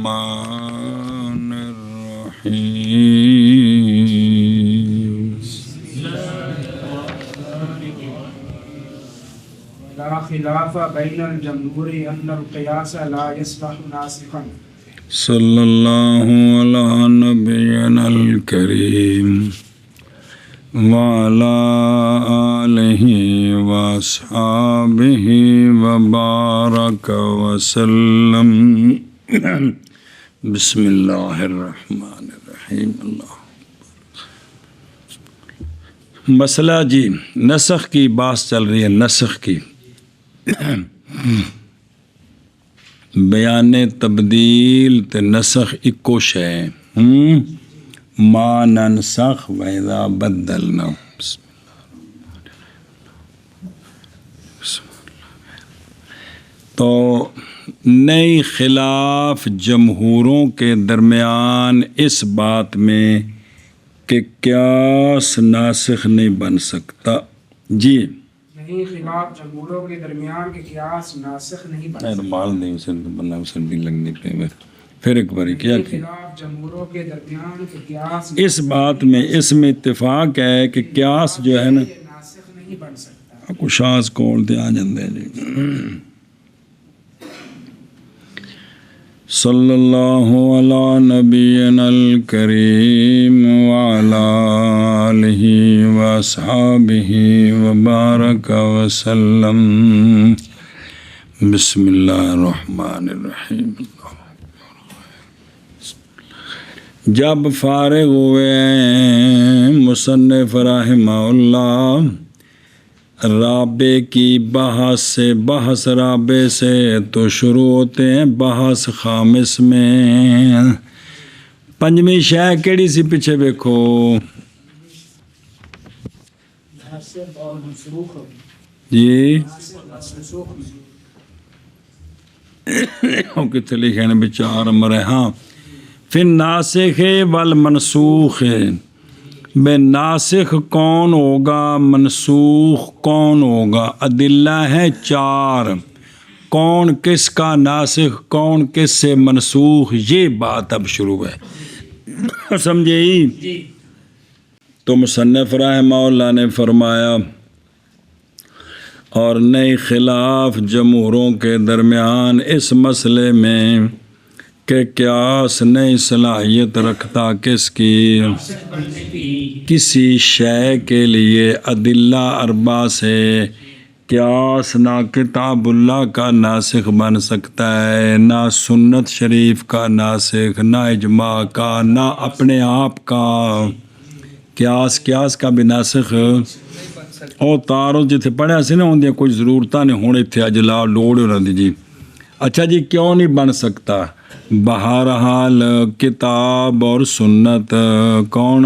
الرحمن الرحیم لا خلاف بین الجمہور ان القیاس لا یصلح ناسخا صلی اللہ علی نبینا الکریم وعلی آلہ واصحابہ وبارک وسلم بسم اللہ الرحمن الرحیم اللہ مسئلہ جی نسخ کی بات چل رہی ہے نسخ کی بیان تبدیل تے نسخ اکو شے ما ننسخ وَإِذَا بَدَّلْنَا تو نئی خلاف جمہوروں کے درمیان اس بات میں کہ قیاس ناسخ نہیں بن سکتا جی نہیں خلاف جمہوروں کے درمیان کے قیاس ناسخ نہیں بن سکتا مال نہیں اسے لگنی پہ پھر ایک باری کیا کہ خلاف جمہوروں کے درمیان کے قیاس اس بات میں اس میں اتفاق ہے کہ قیاس جو ہے نا ناسخ نہیں بن سکتا کچھ آس کول تے آ جاندے جی صلی اللہ علی نبینا الکریم وعلی آلہ واصحابہ وبارک وسلم بسم اللہ الرحمن الرحیم جب فارغ ہوئے مصنف رحمہ اللہ رابع کی بحث رابع سے تو شروع ہوتے ہیں بحث خامس میں پنجویں شے کیڑی سی پیچھے دیکھو جی کتنے لکھے ہیں بچار مرے ہاں پھر ناسخ والمنسوخ بے ناسخ کون ہوگا منسوخ کون ہوگا ادلہ ہے چار کون کس کا ناسخ کون کس سے منسوخ یہ بات اب شروع ہے سمجھے تو مصنف رحمہ اللہ نے فرمایا اور نئی خلاف جمہوروں کے درمیان اس مسئلے میں کہ قیاس نئی صلاحیت رکھتا کس کی کسی شے کے لیے ادلہ اربع سے قیاس نہ کتاب اللہ کا ناسخ بن سکتا ہے نہ سنت شریف کا ناسخ نہ اجماع کا نہ اپنے آپ کا قیاس کا بھی ناسخ اور تارو جتھے پڑھیا سی نا ہوندی کوئی ضرورتہ نہیں ہونے تھے اجلا لوڑ ہو رہی جی اچھا جی کیوں نہیں بن سکتا بہرحال کتاب اور سنت کون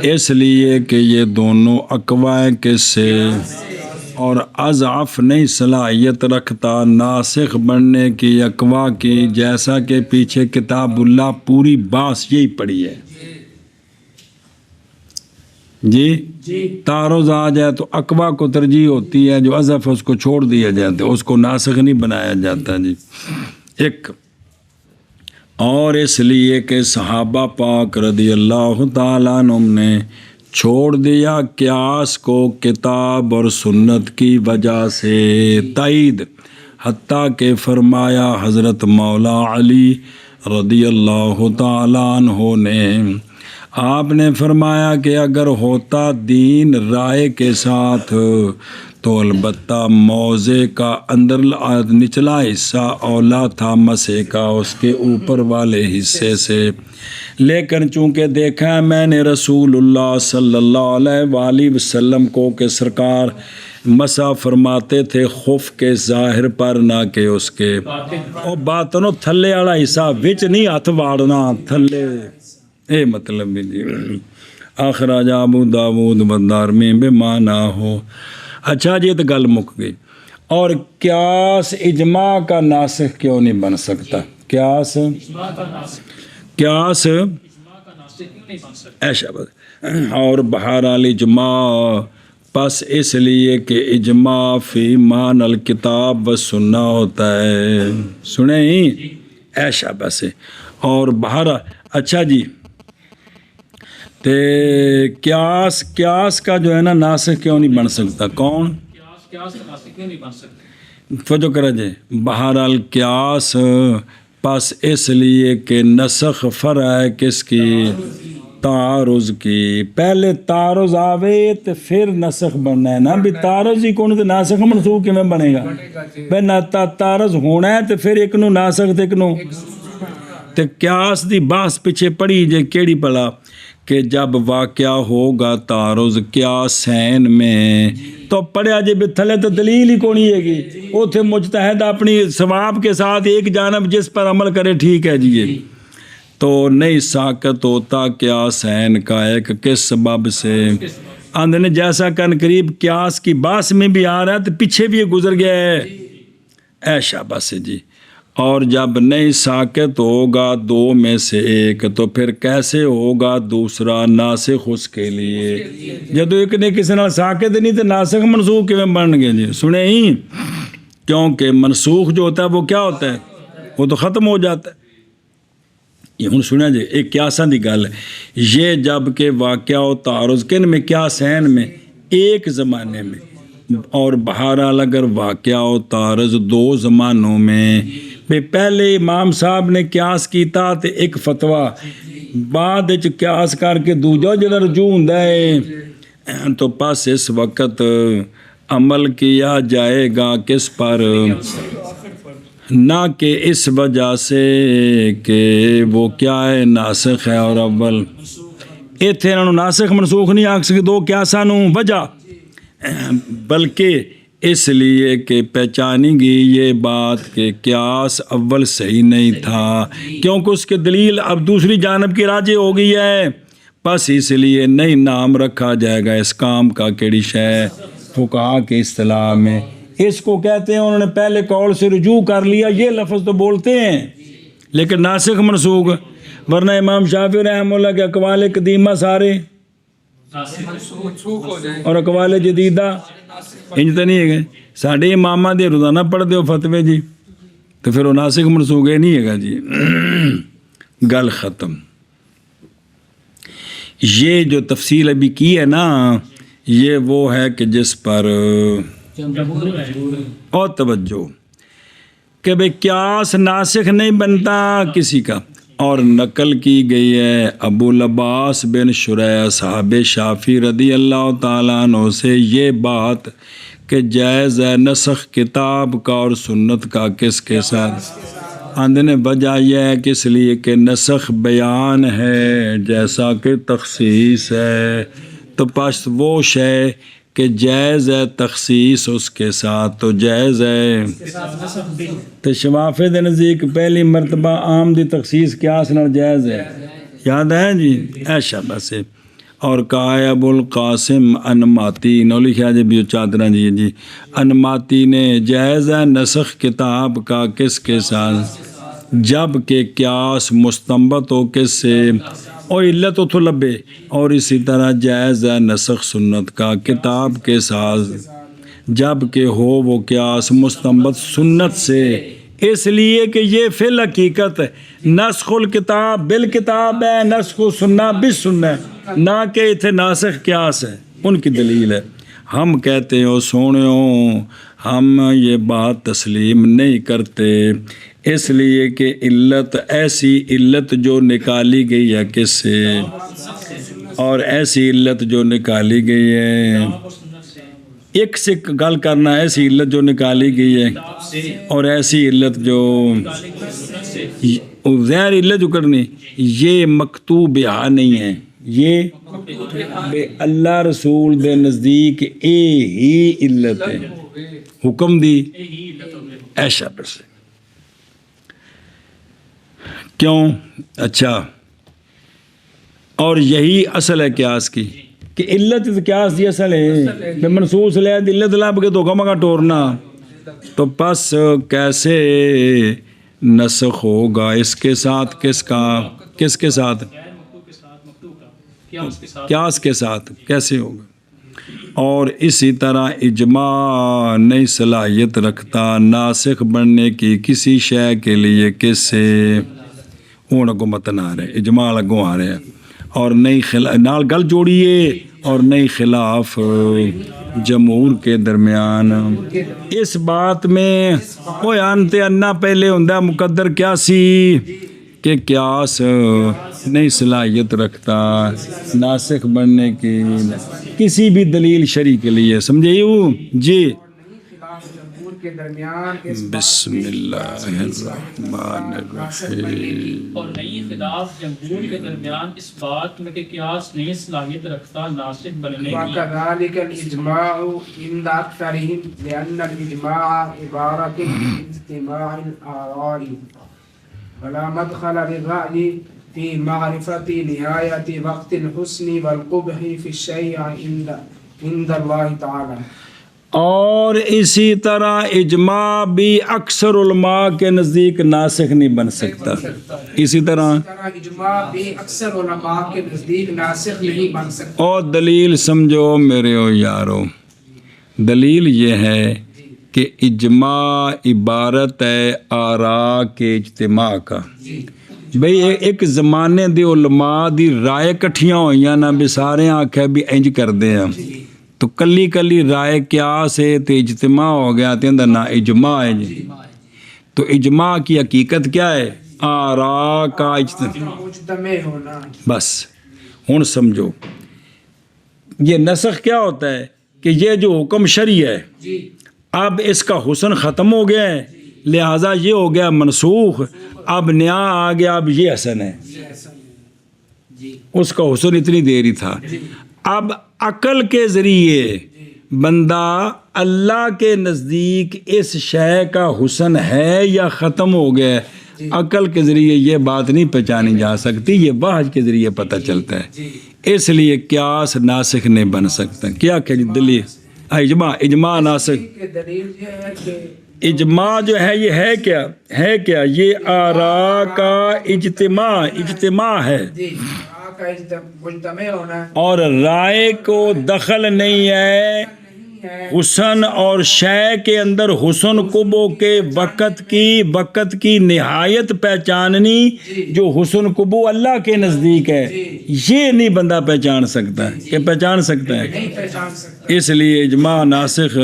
اس لیے کہ یہ دونوں اقوا کس سے اور اضعف نئی صلاحیت رکھتا ناسخ بننے کی اقوا کی جیسا کہ پیچھے کتاب اللہ پوری باس یہی پڑھی ہے جی تعارض آ جائے تو اقوا کو ترجیح ہوتی ہے جو اضعف اس کو چھوڑ دیا جاتا ہے اس کو ناسخ نہیں بنایا جاتا جی ایک اور اس لیے کہ صحابہ پاک رضی اللہ تعالیٰ عنہم نے چھوڑ دیا قیاس کو کتاب اور سنت کی وجہ سے تائید حتیٰ کہ فرمایا حضرت مولا علی رضی اللہ تعالیٰ عنہ نے آپ نے فرمایا کہ اگر ہوتا دین رائے کے ساتھ تو البتہ موضع کا اندر نچلا حصہ اولا تھا مسح کا اس کے اوپر والے حصے سے لیکن چونکہ دیکھا ہے میں نے رسول اللہ صلی اللہ علیہ وآلہ وسلم کو کہ سرکار مسح فرماتے تھے خف کے ظاہر پر نہ کہ اس کے اور باطنوں تھلے والا حصہ وچ نہیں ہاتھ واڑنا تھلے اے مطلب جی اخراج ابو داود بدارمی بے معنی ہو اچھا جی تو گل مک گئی اور قیاس اجماع کا ناسخ کیوں نہیں بن سکتا قیاس ایسا اور بہرحال اجماع پس اس لیے کہ اجماع فی مان الکتاب و سنہ ہوتا ہے سنیں ایشا بس. اور باہر اچھا جی تے قیاس کا جو ہے نا ناسخ کیوں نہیں بن سکتا؟ کون فجو کرا جے؟ بہرحال قیاس پس اس لیے کہ نسخ فرع ہے کس کی؟ تعارض کی. پہلے تعارض آوے تو پھر نسخ بننا ہے نا. بھی تعارض ہی کون تو ناسخ منسوخ کیویں بنے گا؟ بھئی نہ تعارض ہونا ہے تو پھر ایک نو ناسخ تے ایک نو. تے قیاس دی بحث پیچھے پڑھی جے کیڑی پلا کہ جب واقعہ ہوگا تعارض قیاسین میں تو پڑھیا جے تھلے تو دلیل ہی کونی ہے گی. اوتھے مجتہد اپنی ثواب کے ساتھ ایک جانب جس پر عمل کرے ٹھیک ہے جی یہ تو نہیں ساقط ہوتا قیاسین کا ایک کس سبب سے اندھنے جیسا کن قریب قیاس کی باس میں بھی آ رہا ہے تو پیچھے بھی یہ گزر گیا ہے. ایشا بس جی. اور جب نہیں ساقط ہوگا دو میں سے ایک تو پھر کیسے ہوگا دوسرا ناسخ اس کے لیے؟ جب ایک نے کسی نال ساقط نہیں تو ناسخ منسوخ کیویں بن گئے جی؟ سنے ہی کیونکہ منسوخ جو ہوتا ہے وہ کیا ہوتا ہے؟ وہ تو ختم ہو جاتا ہے. یہ ہوں سنیا جی ایک قیاساں دی گل ہے. یہ جب کہ واقعہ و تعارض کن میں؟ قیاسین میں ایک زمانے میں. اور بہرحال اگر واقعہ و تعارض دو زمانوں میں پہلے امام صاحب نے قیاس کیتا تے ایک فتویٰ بعد وچ قیاس کر کے دوجا جڑا رجوع ہوندا ہے تو پس اس وقت عمل کیا جائے گا کس پر؟ نہ کہ اس وجہ سے کہ وہ کیا ہے ناسخ ہے اور اول ایتھے انہوں ناسخ منسوخ نہیں آکھ سکے دو قیاساں نوں وجہ بلکہ اس لیے کہ پہچانی گی یہ بات کہ قیاس اول صحیح نہیں تھا کیونکہ اس کے دلیل اب دوسری جانب کی راجع ہو گئی ہے. بس اس لیے نئی نام رکھا جائے گا اس کام کا کیڑی شے فقہا کے اصطلاح میں اس کو کہتے ہیں انہوں نے پہلے قول سے رجوع کر لیا. یہ لفظ تو بولتے ہیں لیکن ناسخ منسوخ. ورنہ امام شافعی رحمہ اللہ کے اقوال قدیمہ سارے اور اقوال جدیدہ انج تو نہیں ہے. ساڈے امامہ دے روزانہ پڑھ دیو فتوے جی تو پھر وہ ناسخ منسوخ نہیں ہے گا جی. گل ختم. یہ جو تفصیل ابھی کی ہے نا یہ وہ ہے کہ جس پر اور توجہ کہ بھئی قیاس ناسخ نہیں بنتا کسی کا. اور نقل کی گئی ہے ابو العباس بن شریح صحاب شافعی رضی اللہ تعالیٰ عنہ سے یہ بات کہ جائز ہے نسخ کتاب کا اور سنت کا کس کے ساتھ؟ اندھنے وجہ یہ ہے کہ اس لیے کہ نسخ بیان ہے جیسا کہ تخصیص ہے تو پس وہ شے کہ جائز ہے تخصیص اس کے ساتھ تو جائز ہے. تو شوافع دے نزدیک پہلی مرتبہ عام دی تخصیص قیاس نال جائز ہے. یاد ہے جی ایشا بس. اور کہا ہے ابو القاسم انماتی نو لکھا جی بھی چادرہ جی انماتی نے جائز ہے نسخ کتاب کا کس کے ساتھ جب کہ قیاس مستنبط ہو کس سے اور علت اتھو لبے. اور اسی طرح جائز ہے نسخ سنت کا کتاب کے ساتھ جب کہ ہو وہ قیاس مستنبط سنت سے. اس لیے کہ یہ فی الحقیقت نسخ الکتاب بالکتاب ہے نسخ سنہ بالسنہ نہ کہ اتھے ناسخ قیاس ہے. ان کی دلیل ہے. ہم کہتے ہو سونیوں ہم یہ بات تسلیم نہیں کرتے اس لیے کہ علت ایسی علت جو نکالی گئی ہے کس سے اور ایسی علت جو نکالی گئی ہے ایک سے گل کرنا ایسی علت جو نکالی گئی ہے اور ایسی علت جو غیر علت جو کرنی یہ مکتوب یہاں نہیں ہے. یہ بے اللہ رسول دے نزدیک اے ہی علت ہے حکم دی ایشا پر سے. کیوں؟ اچھا اور یہی اصل ہے قیاس کی کہ علت قیاس دی اصل ہے. میں منصوص لے علت لاب کے دھوکا مگا ٹورنا تو پس کیسے نسخ ہوگا اس کے ساتھ کس کا کس کے ساتھ قیاس کے ساتھ کیسے ہوگا. اور اسی طرح اجماع نئی صلاحیت رکھتا ناسخ بننے کی کسی شے کے لیے کس سے ہوں اگوں متن آ رہے اجماع اگوں آ رہے اور نئی نال گل جوڑیے اور نئی خلاف جمہور کے درمیان اس بات میں وہ انتے انا پہلے ہوندا مقدر کیا سی کہ قیاس نئی صلاحیت رکھتا ناسخ بننے کی کسی بھی دلیل شرعی کے لیے سمجھیو جی خلاف جمہور کے درمیان اس بسم اللہ الرحمن الرحیم اور نئی خلاف جمہور کے درمیان اس بات میں کہ قیاس نئی صلاحیت رکھتا ناسخ بننے کی وكذلك الإجماع عند أكثرهم لأن الإجماع عبارة عن اجتماع الآراء ولا مدخل للرأي في معرفة نهاية وقت الحسن والقبح في الشيء عند الله تعالى. اور اسی طرح اجماع بھی اکثر علماء کے نزدیک ناسخ نہیں بن سکتا اسی طرح اجماع بھی اکثر علماء کے نزدیک ناسخ نہیں بن سکتا اور دلیل سمجھو میرے یارو دلیل یہ ہے کہ اجماع عبارت ہے آراء کے اجتماع کا بھئی ایک زمانے دے علماء دی رائے کٹھیاں ہوئیاں نا بھی سارے آنکھیں بھی انج کر دے ہیں تو کلی کلی رائے قیاس ہے تو اجتماع ہو گیا تو اندر نا اجماع ہے جی تو اجماع کی حقیقت کیا ہے آراء کا اجتماع مجتمع ہونا بس ہن سمجھو یہ نسخ کیا ہوتا ہے کہ یہ جو حکم شرعی ہے جی اب اس کا حسن ختم ہو گیا ہے لہٰذا یہ ہو گیا منسوخ اب نیا آ گیا اب یہ حسن ہے اس کا حسن اتنی دیر ہی تھا اب عقل کے ذریعے بندہ اللہ کے نزدیک اس شے کا حسن ہے یا ختم ہو گیا ہے عقل کے ذریعے یہ بات نہیں پہچانی جا سکتی یہ وحی کے ذریعے پتہ چلتا ہے اس لیے قیاس ناسخ نہیں بن سکتا کیا کہ دلیل اجماع ناسخ دلیل یہ ہے کہ اجماع جو ہے یہ ہے کیا یہ آراء کا اجتماع ہے مجتمع ہونا اور رائے کو دخل نہیں ہے حسن اور شے کے اندر حسن قبو کے وقت کی نہایت پہچاننی جو حسن قبو اللہ کے نزدیک ہے یہ نہیں بندہ پہچان سکتا کہ پہچان سکتا ہے نہیں پہچان سکتا اس لیے اجماع ناسخ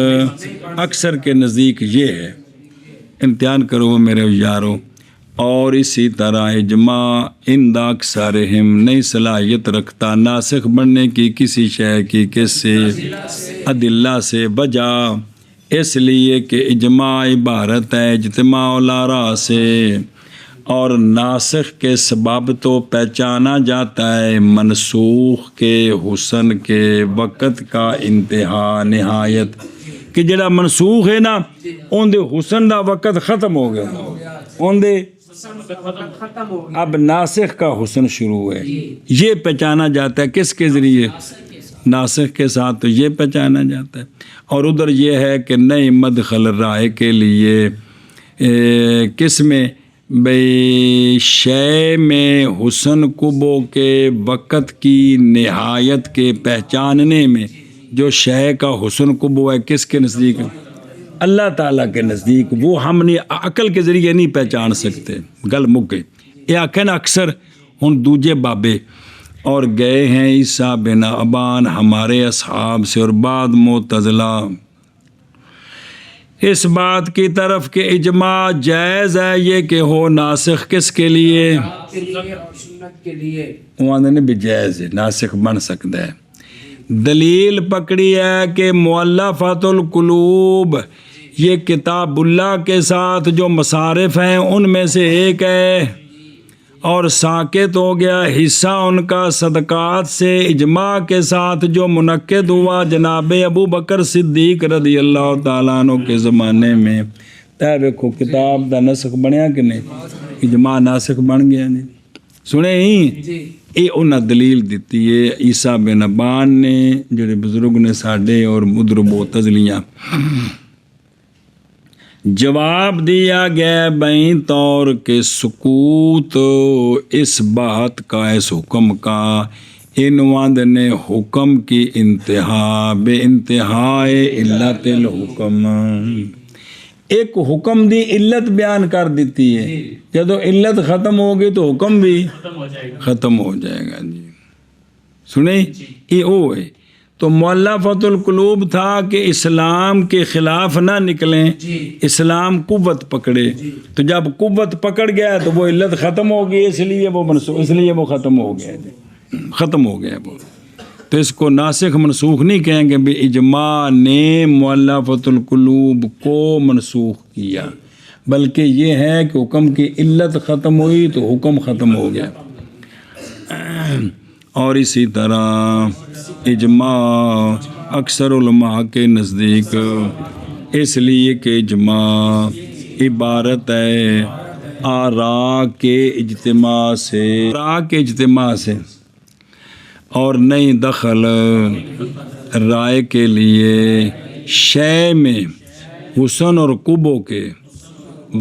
اکثر کے نزدیک یہ ہے امتحان کرو میرے یارو اور اسی طرح اجماع عند اکثرہم نئی صلاحیت رکھتا ناسخ بننے کی کسی شے کی کس سے ادلہ سے بجا اس لیے کہ اجماع عبارت ہے اجتماع الاراء سے اور ناسخ کے سبب تو پہچانا جاتا ہے منسوخ کے حسن کے وقت کا انتہا نہایت کہ جڑا منسوخ ہے نا ان دے حسن دا وقت ختم ہو گیا ان دے ختم ہو گیا اب ناسخ کا حسن شروع ہے یہ پہچانا جاتا ہے کس کے ذریعے ناسخ کے ساتھ تو یہ پہچانا جاتا ہے اور ادھر یہ ہے کہ نئی مدخل رائے کے لیے کس میں بھئی شے میں حسن قبو کے وقت کی نہایت کے پہچاننے میں جو شے کا حسن قبو ہے کس کے نزدیک ہے اللہ تعالیٰ کے نزدیک وہ ہم نے عقل کے ذریعے نہیں پہچان سکتے گل مک گئی یہ آخر نا اکثر ان دوجے بابے اور گئے ہیں عیسیٰ بن ابان ہمارے اصحاب سے اور بعد معتزلہ اس بات کی طرف کہ اجماع جائز ہے یہ کہ ہو ناسخ کس کے لیے کے لیے اور سنت کے لیے وہاں نے بھی جائز ہے ناسخ بن سکتا ہے دلیل پکڑی ہے کہ مؤلفۃ القلوب یہ کتاب اللہ کے ساتھ جو مصارف ہیں ان میں سے ایک ہے اور ساکت ہو گیا حصہ ان کا صدقات سے اجماع کے ساتھ جو منعقد ہوا جناب ابو بکر صدیق رضی اللہ تعالیٰ عنہ کے زمانے میں تے ویکھو کتاب دا نسخ بنیا کہ نہیں اجماع ناسخ بن گیا نہیں سنے ہی یہ انہاں دلیل دیتی ہے عیسیٰ بن ابان نے جڑے بزرگ نے ساڈے اور ادھر معتزلیاں جواب دیا گیا بین طور کے سکوت اس بات کا اس حکم کا انواد نے حکم کی انتہا بے انتہائے علت الحکم ایک حکم دی علت بیان کر دیتی ہے جدو علت ختم ہوگی تو حکم بھی ختم ہو جائے گا. ختم ہو جائے گا جی سنیں یہ وہ ہے تو مؤلفۃ القلوب تھا کہ اسلام کے خلاف نہ نکلیں اسلام قوت پکڑے تو جب قوت پکڑ گیا تو وہ علت ختم ہو گئی اس لیے وہ ختم ہو گیا ختم ہو گیا وہ تو اس کو ناسخ منسوخ نہیں کہیں گے بھی اجماع نے مؤلفۃ القلوب کو منسوخ کیا بلکہ یہ ہے کہ حکم کی علت ختم ہوئی تو حکم ختم ہو گیا اور اسی طرح اجماع اکثر علماء کے نزدیک اس لیے کہ اجماع عبارت ہے آراء کے اجتماع سے اور نہیں دخل رائے کے لیے شے میں حسن اور قبو کے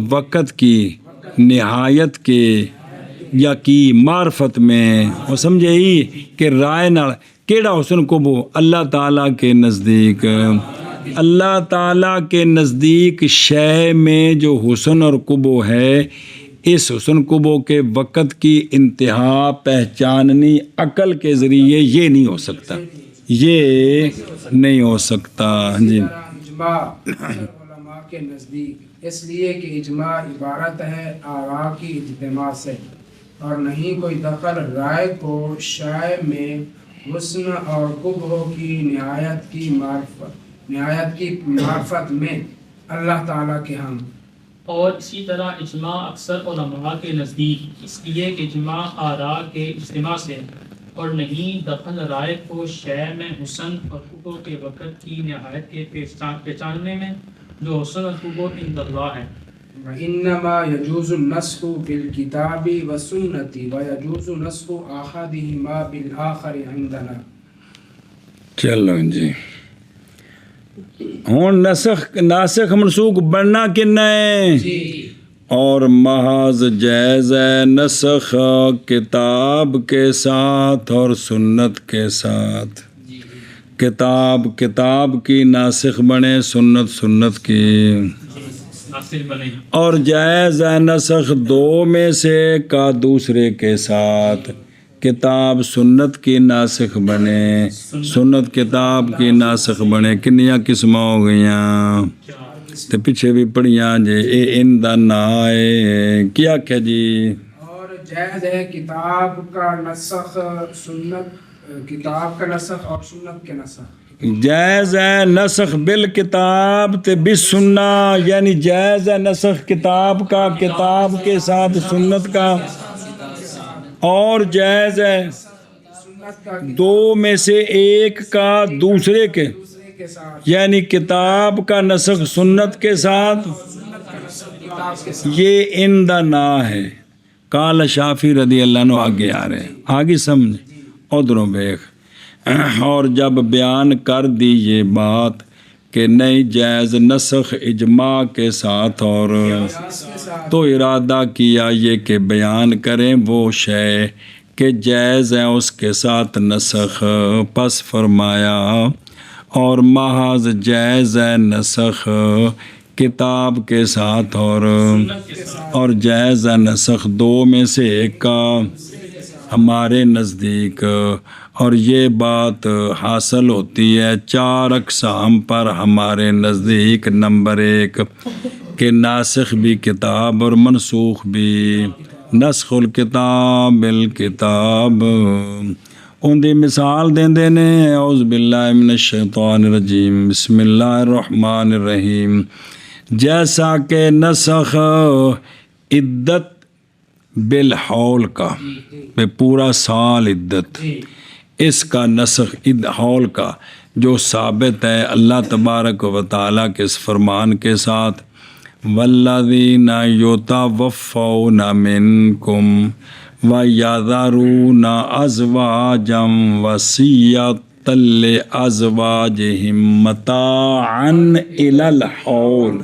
وقت کی نہایت کے یا کی معرفت میں وہ سمجھے ہی کہ رائے نال کیڑا حسن قبو اللہ تعالیٰ کے نزدیک شے میں جو حسن اور قبو ہے اس حسن قبو کے وقت کی انتہا پہچاننی عقل کے ذریعے یہ نہیں ہو سکتا جی اجماع علماء کے نزدیک اس لیے کہ اجماع عبارت ہے آراء کی اجتماع سے اور نہیں کوئی دخل رائے کو شائع میں حسن اور قبح کی نہایت کی معرفت میں اللہ تعالیٰ کے ہم اور اسی طرح اجماع اکثر علماء کے نزدیک اس لیے کہ اجماع آراء کے اجتماع سے اور نہیں دخل رائے کو شے میں حسن اور قبح کے وقت کی نہایت کے پہچاننے میں جو حسن اور قبح عند اللہ ہے وَإِنَّمَا يَجُوزُ النَّسْخُ بِالْكِتَابِ وَالسُّنَّةِ وَيَجُوزُ نَسْخُ أَحَدِهِمَا بِالْآخَرِ عِندَنَا چلو جی ہون ناسخ منسوخ بننا کنا ہے اور محض جائز ہے نسخ کتاب کے ساتھ اور سنت کے ساتھ کتاب کی ناسخ بنے سنت کی اور جائز ہے نسخ دو میں سے کا دوسرے کے ساتھ کتاب سنت کی ناسخ بنے سنت کتاب کی ناسخ بنے کنیاں قسم ہو گئیاں تے پیچھے بھی پڑھیاں جے اے ان دا نا ہے کیا کہ جی اور جائز ہے کتاب کا نسخ اور سنت کے نسخ جائز ہے نسخ بالکتاب تے بالسنہ یعنی جائز ہے نسخ کتاب کا کتاب کے ساتھ سنت کا اور جائز ہے دو میں سے ایک کا دوسرے کے یعنی کتاب کا نسخ سنت کے ساتھ یہ ان دا نا ہے قال شافعی رضی اللہ عنہ آگے آ رہے ہیں آگے سمجھ ادھروں بیخ اور جب بیان کر دی یہ بات کہ نہیں جائز نسخ اجماع کے ساتھ اور تو ارادہ کیا یہ کہ بیان کریں وہ شے کہ جائز ہے اس کے ساتھ نسخ پس فرمایا اور محض جائز ہے نسخ کتاب کے ساتھ اور جائز ہے نسخ دو میں سے ایک کا ہمارے نزدیک اور یہ بات حاصل ہوتی ہے 4 اقسام پر ہمارے نزدیک نمبر 1 کہ ناسخ بھی کتاب اور منسوخ بھی نسخ الکتاب بالکتاب ان دی مثال دیندے نے اعوذ باللہ من الشیطان الرجیم بسم اللہ الرحمن الرحیم جیسا کہ نسخ عدت بالحول کا پورا سال عدت اس کا نسخ حول کا جو ثابت ہے اللہ تبارک و تعالیٰ کے اس فرمان کے ساتھ والذین یتوفون منکم ویذرون ازواجا وصیۃ لازواجہم متاعا الی الحول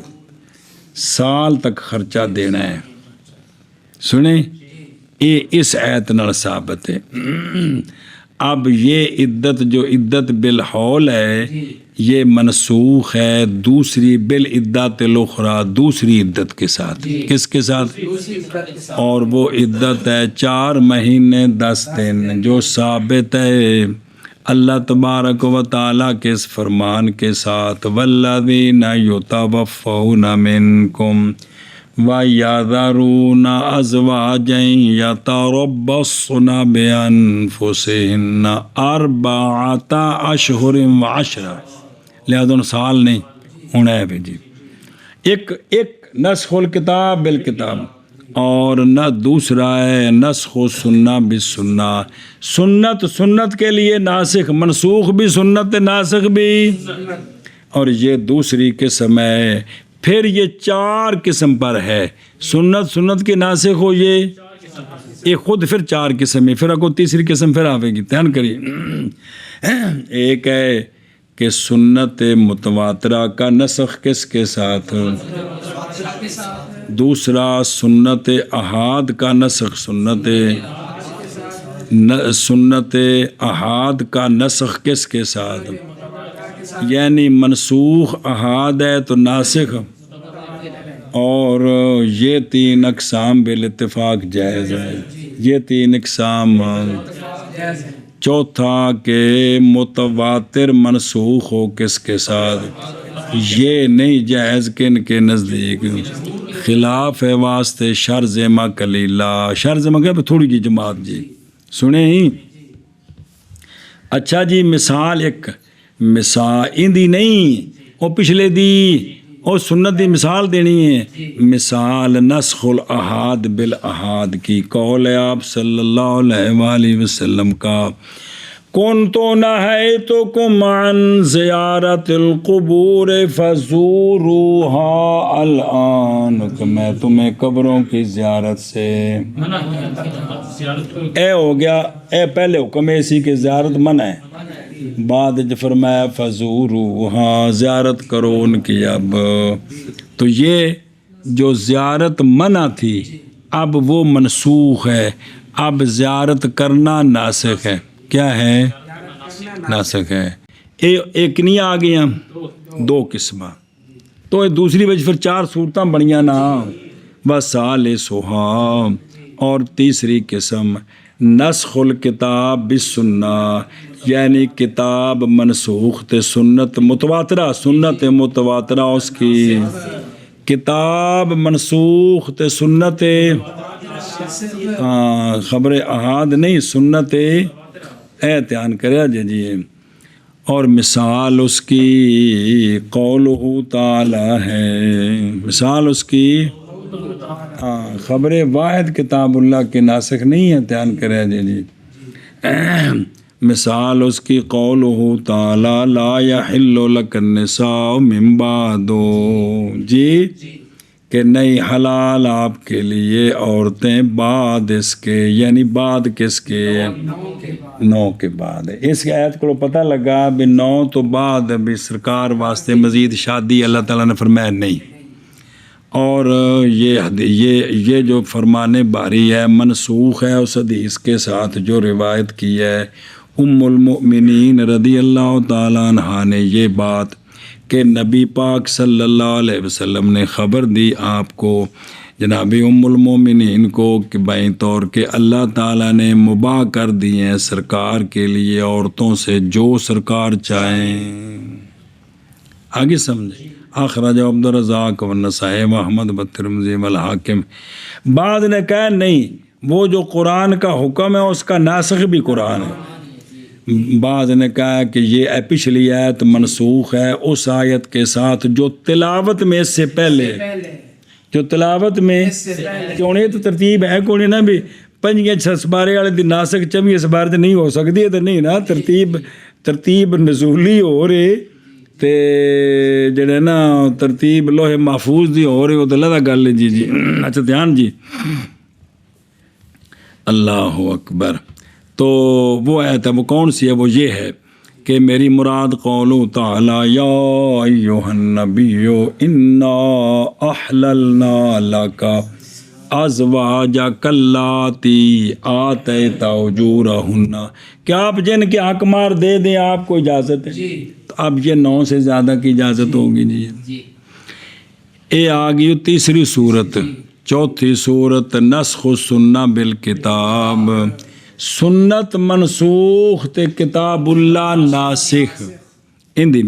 سال تک خرچہ دینا ہے سنیں یہ اس آیت نال ثابت ہے اب یہ عدت جو عدت بالحول ہے یہ منسوخ ہے دوسری بالعدت الاخری دوسری عدت کے ساتھ. کس کے ساتھ؟ اور وہ عدت ہے 4 مہینے 10 دن جو ثابت ہے اللہ تبارک و تعالیٰ کے اس فرمان کے ساتھ والذین یتوفون منکم وَيَذَرُونَ أَزْوَاجًا يَتَرَبَّصْنَ بِأَنفُسِهِنَّ 4 أشہر و10 لہذا سال نہیں ہونا ہے جی. ایک نسخ الکتاب بالکتاب اور نہ دوسرا ہے نسخ و سنہ بالسنہ. سنت کے لیے ناسخ منسوخ بھی سنت ناسخ بھی اور یہ دوسری قسم ہے. پھر یہ 4 قسم پر ہے سنت کی ناسخ ہو یہ خود پھر 4 قسم ہے. پھر کو تیسری قسم پھر آئے گی دھیان کریے. ایک ہے کہ سنت متواترہ کا نسخ کس کے ساتھ دوسرا سنت احاد کا نسخ سنت احاد کا نسخ کس کے ساتھ یعنی منسوخ احاد ہے تو ناسخ اور یہ 3 اقسام بالاتفاق جائز ہے. یہ 3 اقسام. چوتھا کہ متواتر منسوخ ہو کس کے ساتھ یہ نہیں جائز کن کے نزدیک خلاف ہے واسطے شرزمہ کلیلہ. شرزمہ کہ تھوڑی جی جماعت جی سنیں ہی. اچھا جی مثال ایک اندی نہیں وہ پچھلے دی اور سنت دی مثال دینی ہے. مثال نسخ الاحاد بالاحاد کی قول ہے آپ صلی اللہ علیہ وآلہ وسلم کا کنت نہیتکم عن زیارت القبور فزوروها الآن کہ میں تمہیں قبروں کی زیارت سے اے ہو گیا اے پہلے حکم ایسی کہ زیارت منع ہے بعد فرمایا فزوروها زیارت کرو ان کی. اب تو یہ جو زیارت منع تھی اب وہ منسوخ ہے. اب زیارت کرنا ناسخ ہے. کیا ہے ناسخ ہے. ایک نہیں آ گیا 2 قسمہ تو دوسری وجہ پھر 4 صورتیں بڑھیاں نا وثالثھا. اور تیسری قسم نسخ الکتاب بالسنہ یعنی کتاب منسوخ تے سنت متواترہ اس کی کتاب منسوخ تے سنت خبر احاد نہیں سنت اعتیان کریا جی. اور مثال اس کی قولہ تعالی ہے. مثال اس کی خبر واحد کتاب اللہ کے ناسخ نہیں ہے دھیان کرے جی. مثال اس کی قولہ تعالی لا یحل لک النساء من بعد جی کہ نہیں حلال آپ کے لیے عورتیں بعد اس کے یعنی بعد کس کے 9 کے بعد. اس آیت کو پتہ لگا بھی 9 تو بعد بھی سرکار واسطے مزید شادی اللہ تعالیٰ نے فرمایا نہیں. اور یہ جو فرمان باری ہے منسوخ ہے اس حدیث کے ساتھ جو روایت کی ہے ام المؤمنین رضی اللہ تعالیٰ عنہ نے یہ بات کہ نبی پاک صلی اللہ علیہ وسلم نے خبر دی آپ کو جناب ام المؤمنین کو کہ بائیں طور کہ اللہ تعالیٰ نے مباح کر دی ہیں سرکار کے لیے عورتوں سے جو سرکار چاہیں. آگے سمجھے. اخرج عبد الرزاق والنسائی واحمد والترمذی والحاکم. بعد نے کہا نہیں وہ جو قرآن کا حکم ہے اس کا ناسخ بھی قرآن ہے. بعض نے کہا کہ یہ پچھلی آیت منسوخ ہے اس آیت کے ساتھ جو تلاوت میں اس سے پہلے جو تلاوت میں کیوں تو ترتیب ہے کون نا بھی 5 سپارے والے دی ناسخ 24 سپارے نہیں ہو سکتی ہے تو نہیں نا ترتیب نزولی ہو رہے تے جڑے نا ترتیب لوح محفوظ دی ہو رہے وہ تو اللہ گل ہے جی. اچھا دھیان جی. اللہ اکبر. تو وہ آیت ہے وہ کون سی ہے وہ یہ ہے کہ میری مراد قولو تعالی یا ایھا النبی انا احللنا لک ازواجک اللاتی آتیت اجورہن، کیا آپ جن کے حق مار دے دیں آپ کو اجازت ہے؟ جی تو اب یہ 9 سے زیادہ کی اجازت ہوگی جی۔ جی اے آگئی تیسری صورت، چوتھی صورت نسخ السنہ بالکتاب، سنت منسوخ تے کتاب اللہ ناسخ۔ ان دی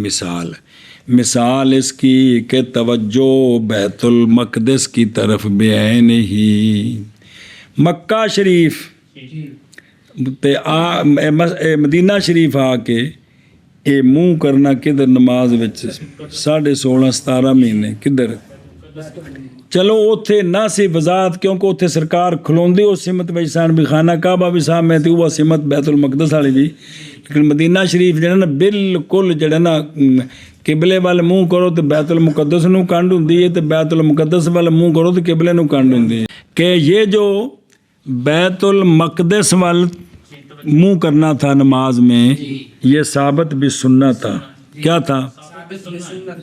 مثال اس کی کہ توجہ بیت المقدس کی طرف بعین ہی، مکہ شریف جی تے مدینہ شریف آ کے اے منہ کرنا کدھر نماز وچ 16.5 17 مہینے کدھر، چلو اوتھے نہ سی وضاحت کیونکہ اوتھے سرکار کھلوندی اس سمت وچ سان بھی خانہ کعبہ بھی سامنے تے وہ سمت بیت المقدس والی بھی، لیکن مدینہ شریف جڑا نا بالکل جڑا نا قبلے والے منہ کرو تو بیت المقدس نو کنڈ ہوندی ہے، تے بیت المقدس والے منہ کرو تو قبلے نو کنڈ ہوندی ہے، کہ یہ جو بیت المقدس وال منہ کرنا تھا نماز میں یہ ثابت بھی سننا تھا، کیا تھا؟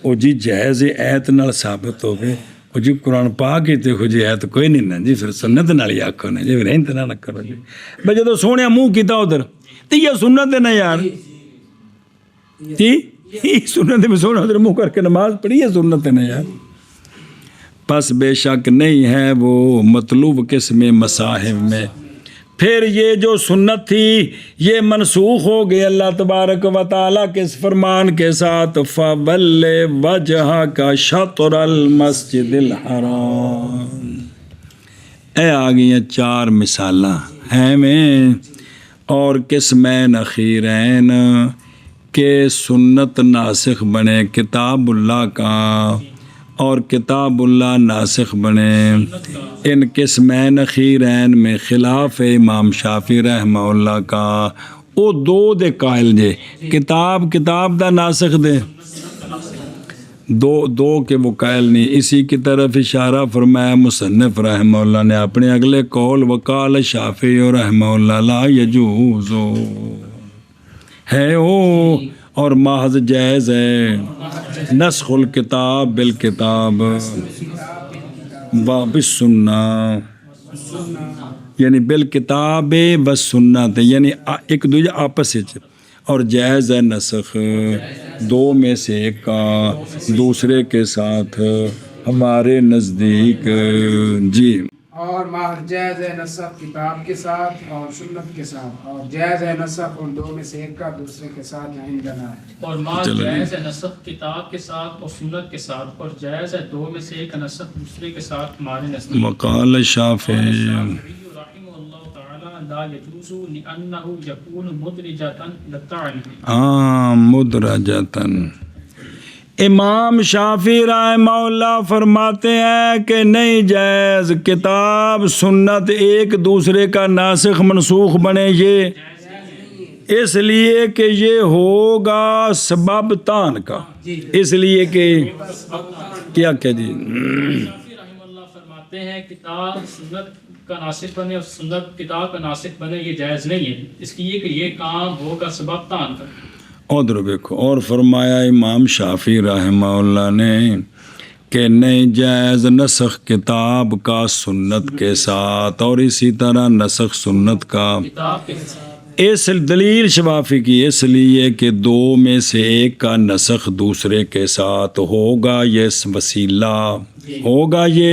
او جی جائز ایت نال ثابت ہو گئے، او جی قرآن پاک ہی تے ہو جی ایت کوئی نہیں نا جی، پھر سنت نال ہی آکھو نا جی، پھر انت نہ کرو جی، بھئی جدو سونے منہ کیتا ادھر تے یہ سنت ہے نا یار جی، یہ سنت میں سونا ادھر منہ کر کے نماز پڑھی، یہ سنت ہے نا یار۔ پس بے شک نہیں ہے وہ مطلوب قسم مصاحب میں، پھر یہ جو سنت تھی یہ منسوخ ہو گئی اللہ تبارک و تعالیٰ کے اس فرمان کے ساتھ، فَوَلِّ وَجْهَكَ شَطْرَ الْمَسْجِدِ الْحَرَامِ۔ اے آگئی 4 مثالاں ہیں میں اور قسمین اخیرین کہ سنت ناسخ بنے کتاب اللہ کا اور کتاب اللہ ناسخ بنے، ان قسمین اخیرین میں خلاف امام شافعی رحمہ اللہ کا، وہ 2 دے قائل جے، کتاب دا ناسخ دے، دو کے وہ قائل نہیں۔ اسی کی طرف اشارہ فرمایا مصنف رحمہ اللہ نے اپنے اگلے قول، وقال شافعی رحمہ اللہ لا یجوز، ہے او اور محض جائز ہے نسخ الکتاب بالکتاب و بالسنہ، یعنی بالکتاب و سنت، یعنی ایک دوسرے آپس وچ، اور جائز ہے نسخ 2 میں سے ایک کا دوسرے کے ساتھ ہمارے نزدیک جی۔ اور محض جائز ہے نسخ کتاب کے ساتھ اور سنت کے ساتھ، اور جائز ہے نسخ ان 2 میں سے ایک کا دوسرے کے ساتھ عندنا ہے، اور محض جائز ہے نسخ کتاب کے ساتھ اور سنت کے ساتھ، اور جائز ہے 2 میں سے ایک کا نسخ دوسرے کے ساتھ ہمارے نزدیک۔ وقال شافعی رحمہ اللہ تعالی لا يجوز لأنه يكون مدرجة للتعلیم، مدرجتاً۔ امام شافعی رحمہ اللہ فرماتے ہیں کہ نہیں جائز کتاب سنت ایک دوسرے کا ناسخ منسوخ بنے، یہ اس لیے کہ یہ ہوگا سبب تان کا، اس لیے کہ کیا کہ جی رحمہ اللہ فرماتے ہیں کتاب سنت کا ناسخ بنے اور سنت کتاب کا ناسخ بنے یہ جائز نہیں ہے، اس لیے کہ یہ کام ہوگا سبب تان کا۔ ادھر دیکھو، اور فرمایا امام شافعی رحمہ اللہ نے کہ نہیں جائز نسخ کتاب کا سنت کے ساتھ، اور اسی طرح نسخ سنت کا کتاب کے ساتھ، اس دلیل شفافی کی، اس لیے کہ 2 میں سے ایک کا نسخ دوسرے کے ساتھ ہوگا، یہ وسیلہ ہوگا، یہ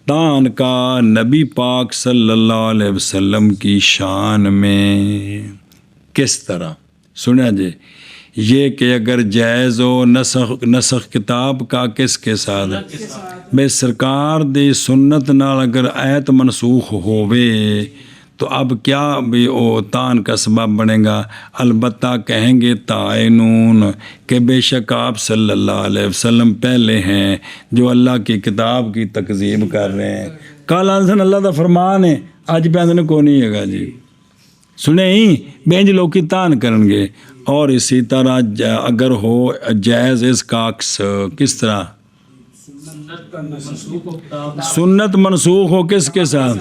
تان کا نبی پاک صلی اللہ علیہ وسلم کی شان میں۔ کس طرح سنیا جی، یہ کہ اگر جائز ہو نسخ کتاب کا کس کے ساتھ، بے سرکار دی سنت نال اگر آیت منسوخ ہووے تو اب کیا بھی او تان کا سبب بنے گا؟ البتہ کہیں گے تعینون کہ بے شک آپ صلی اللہ علیہ وسلم پہلے ہیں جو اللہ کی کتاب کی تکذیب کر رہے ہیں، کل انسان اللہ دا فرمان ہے، اج پہ کو نہیں ہے گا جی، سنے ہی بینج لوگ کی تان کرن گے۔ اور اسی طرح اگر ہو جائز اس کا عکس، کس طرح سنت منسوخ ہو کس کے ساتھ،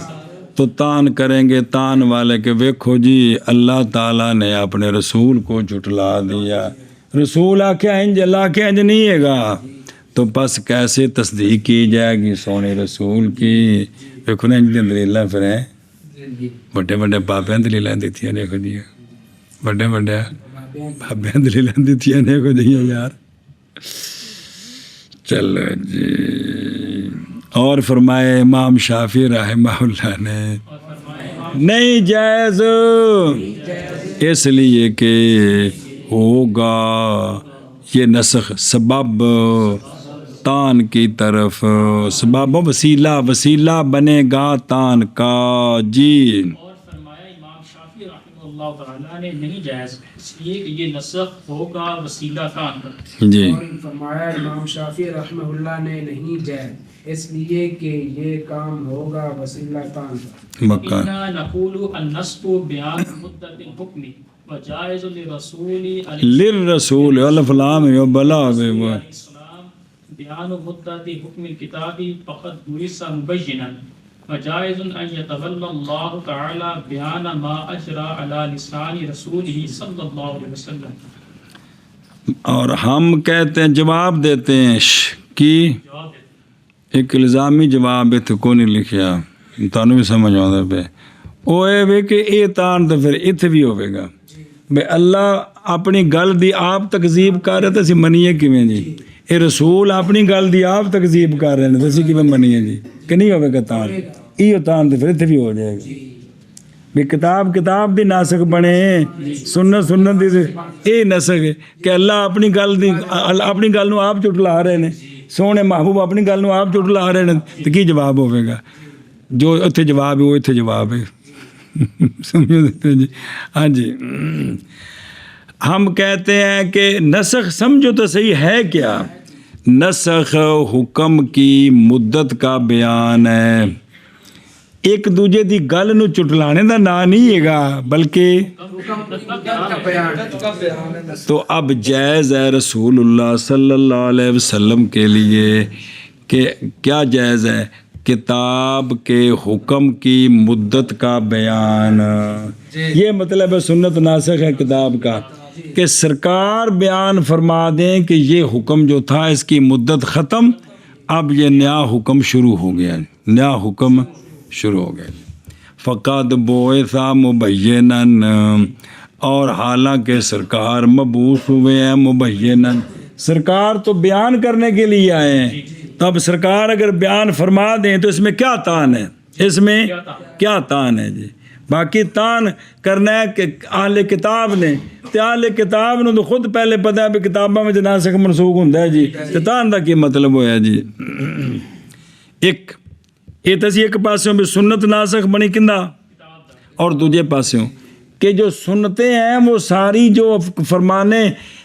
تو تان کریں گے تان والے کہ ویکھو جی اللہ تعالیٰ نے اپنے رسول کو جھٹلا دیا، رسول آکھیا انج، اللہ آکھیا انج نہیں ہے گا، تو بس کیسے تصدیق کی جائے گی سونے رسول کی؟ دیکھو نا جی دلیلاں پھر ہیں بڑے بڑے بابیاں دلیلاں دیتی ہیں دیکھو جی بڑے بڑے بابیاں دلیلاں دیتی ہیں دیکھو جی یار. چلو جی اور فرمائے امام شافعی رحمہ اللہ نے نہیں جائز اس لیے کہ ہوگا یہ نسخ سبب تان کی طرف، سبب وسیلہ بنے گا تان کا. جی اور فرمایا امام شافعی رحمہ اللہ تعالیٰ نے نہیں جائز اس لیے کہ یہ نسخ ہوگا وسیلہ تان کا. جی اور فرمایا امام شافعی رحمہ اللہ نے نہیں جائز اس لیے کہ یہ کام ہوگا وسیلہ تان کا. مکہ اِنَّا نَقُولُ النَّسْخُ بِيَانُ مُدَّةِ الْحُكْمِ وَجَائِزٌ لِلرَّسُولِ للرسول الف لام یو بلا علیہ السلام بیان مدة حکم الکتاب فقد بعث مبینا وجائز ان یتولی اللہ تعالی بیان ما اجرا علی لسان رسولہ صلی اللہ علیہ وسلم. اور ہم کہتے ہیں جواب دیتے ہیں کہ جواب دیتے ایک الزامی جواب ات کو نہیں لکھیا تانوں بھی سمجھ آਉਂਦਾ پہ وہ ہے کہ یہ تان تو پھر اتنے بھی ہوئے گا بے اللہ اپنی گل دی آپ تکذیب کر رہے تو اسی منیے کیویں جی؟ یہ رسول اپنی گل دی آپ تکذیب کر رہے ہیں تو اسی کیویں منیے جی؟ کہ نہیں ہوئے گا تان؟ یہ تان تو پھر اتنے بھی ہو جائے گا بھی کتاب دی ناسخ بنے سنت دی یہ نسخ ہے کہ اللہ اپنی گل نو آپ چٹلا رہے ہیں سونے محبوب اپنی گل نو آپ چٹلا رہے ہیں تو کی جواب ہوئے گا؟ جو اتنے جواب ہے وہ اتنے جواب ہے. سمجھو جی ہاں جی ہم کہتے ہیں کہ نسخ سمجھو تو صحیح ہے کیا؟ نسخ حکم کی مدت کا بیان ہے، ایک دوجے دی گل نو چٹلانے دا نا نہیں ہے گا بلکہ تو اب جائز ہے رسول اللہ صلی اللہ علیہ وسلم کے لیے کہ کیا جائز ہے؟ کتاب کے حکم کی مدت کا بیان. یہ مطلب ہے سنت ناسخ ہے کتاب کا کہ سرکار بیان فرما دیں کہ یہ حکم جو تھا اس کی مدت ختم، اب یہ نیا حکم شروع ہو گیا، نیا حکم شروع ہو گیا. فقط بعث مبینا اور حالانکہ سرکار مبعوث ہوئے ہیں مبینا، سرکار تو بیان کرنے کے لیے آئے ہیں. تب سرکار اگر بیان فرما دیں تو اس میں کیا تان ہے؟ اس میں کیا تان ہے جی؟ باقی تان کرنا ہے کہ اہل کتاب نے تے اہل کتاب نے تو خود پہلے پتہ ہے بھی کتاباں میں ناسخ منسوخ ہوندا ہے جی، تے تان دا کی مطلب ہویا جی؟ ایک یہ تسی ایک پاسوں بھی سنت ناسخ بنی کندا اور دوجے پاسوں کہ جو سنتیں ہیں وہ ساری جو فرمانے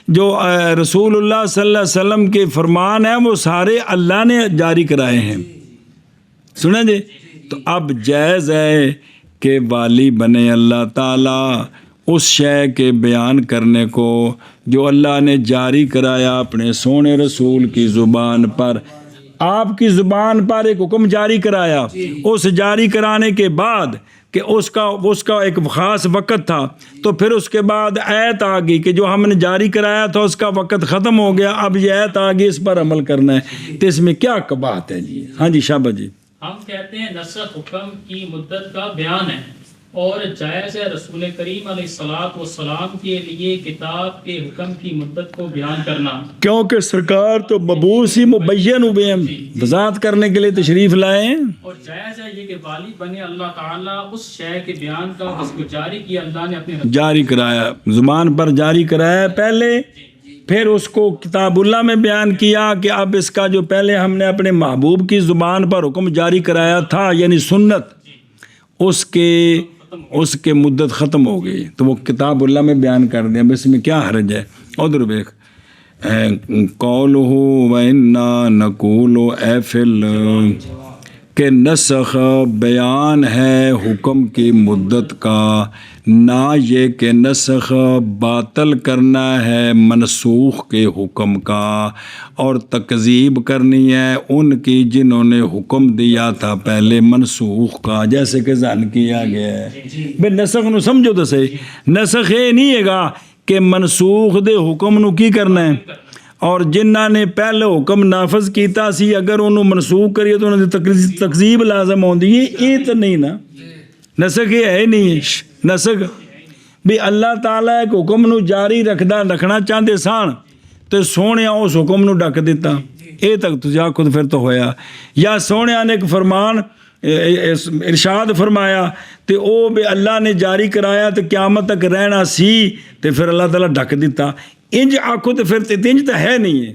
جو رسول اللہ صلی اللہ علیہ وسلم کے فرمان ہیں وہ سارے اللہ نے جاری کرائے ہیں. سنیں جی تو اب جائز ہے کہ والی بنے اللہ تعالیٰ اس شے کے بیان کرنے کو جو اللہ نے جاری کرایا اپنے سونے رسول کی زبان پر. آپ کی زبان پر ایک حکم جاری کرایا، اس جاری کرانے کے بعد کہ اس کا ایک خاص وقت تھا تو پھر اس کے بعد آیت آ گئی کہ جو ہم نے جاری کرایا تھا اس کا وقت ختم ہو گیا، اب یہ آیت آ گئی اس پر عمل کرنا ہے، تو اس میں کیا بات ہے جی؟ ہاں جی شابہ جی. ہم کہتے ہیں نسخ حکم کی مدت کا بیان ہے اور جائز ہے رسول کریم علیہ الصلوۃ والسلام کے لیے کتاب کے حکم کی مدت کو بیان کرنا، کیونکہ سرکار تو مبعوث ہی مبین ہوئے ہیں، وضاحت کرنے کے لیے تشریف لائے ہیں. اور جائز ہے یہ کہ والی بنے اللہ تعالیٰ اس شے کے بیان کا اس کو جاری کیا اللہ نے اپنے جاری کرایا، زبان پر جاری کرایا پہلے، پھر اس کو کتاب اللہ میں بیان کیا کہ اب اس کا جو پہلے ہم نے اپنے محبوب کی زبان پر حکم جاری کرایا تھا یعنی سنت، اس کے مدت ختم ہو گئی تو وہ کتاب اللہ میں بیان کر دیا. بس میں کیا حرج ہے؟ ادھر دیکھ قولہ وَإِنَّا نَقُولُ اے فل کہ نسخ بیان ہے حکم کی مدت کا، نہ یہ کہ نسخ باطل کرنا ہے منسوخ کے حکم کا اور تکذیب کرنی ہے ان کی جنہوں نے حکم دیا تھا پہلے منسوخ کا، جیسے کہ ذکر کیا گیا ہے. بے نسخ نو سمجھو تو صحیح، نسخ یہ نہیں ہے گا کہ منسوخ دے حکم نو کی کرنا ہے اور ਜਿਨ੍ਹਾਂ ਨੇ ਪਹਿਲੇ ਹੁਕਮ ਨਾਫਜ਼ ਕੀਤਾ ਸੀ ਅਗਰ ਉਹਨੂੰ ਮਨਸੂਖ ਕਰੀਏ ਤਾਂ ਉਹਨਾਂ ਦੀ ਤਕਜ਼ੀਬ ਲਾਜ਼ਮ ਆਉਂਦੀ ਹੈ। ਇਹ ਤਾਂ ਨਹੀਂ ਨਾ, ਨਸਖ ਇਹ ਹੈ ਨਹੀਂ ਨਸਖ ਵੀ ਅੱਲਾਹ ਤਾਲਾ ਇੱਕ ਹੁਕਮ ਨੂੰ ਜਾਰੀ ਰੱਖਣਾ ਚਾਹੁੰਦੇ ਸਨ ਤੇ ਸੋਹਣਿਆ ਉਸ ਹੁਕਮ ਨੂੰ ਢੱਕ ਦਿੱਤਾ। ਇਹ ਤੱਕ ਤੁਸੀਂ ਆਖੋ ਫਿਰ ਤਾਂ ਹੋਇਆ। ਜਾਂ ਸੋਹਣਿਆ ਨੇ ਇੱਕ ਫਰਮਾਨ ਇਰਸ਼ਾਦ ਫਰਮਾਇਆ ਤੇ ਉਹ ਵੀ ਅੱਲਾਹ ਨੇ ਜਾਰੀ ਕਰਾਇਆ ਤੇ ਕਿਆਮਤ ਤੱਕ ਰਹਿਣਾ ਸੀ ਤੇ ਫਿਰ ਅੱਲਾਹ ਤਾਲਾ ਢੱਕ ਦਿੱਤਾ। ਇੰਜ ਆਖੋ ਤੇ ਫਿਰ ਤੇ ਇੰਜ ਤਾਂ ਹੈ ਨਹੀਂ ਹੈ,